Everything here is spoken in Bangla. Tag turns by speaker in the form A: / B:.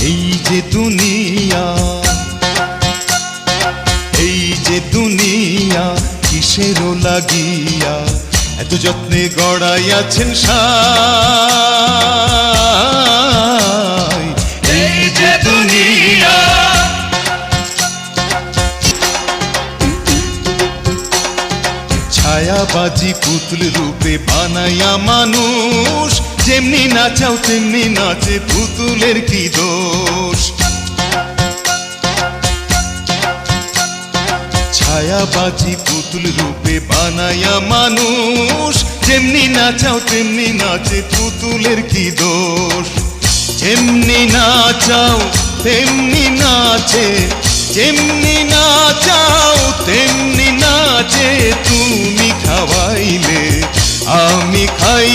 A: এই যে দুনিয়া, এই যে দুনিয়া কিসেরও লাগিয়া এত যত্নে গড়াইয়াছেন সাই। এই যে দুনিয়া, ছায়াবাজি পুতুল রূপে বানাইয়া মানুষ, যেমনি নাচাও তেমনি নাচে, পুতুলের কি দোষ। ছায়াবাজি পুতুল রূপে বানাইয়া মানুষ, যেমনি নাচাও তেমনি নাচে, পুতুলের কি দোষ। যেমনি নাচাও তেমনি নাচে, যেমনি নাচাও তেমনি নাচে, তুমি খাওয়াইলে আমি খাই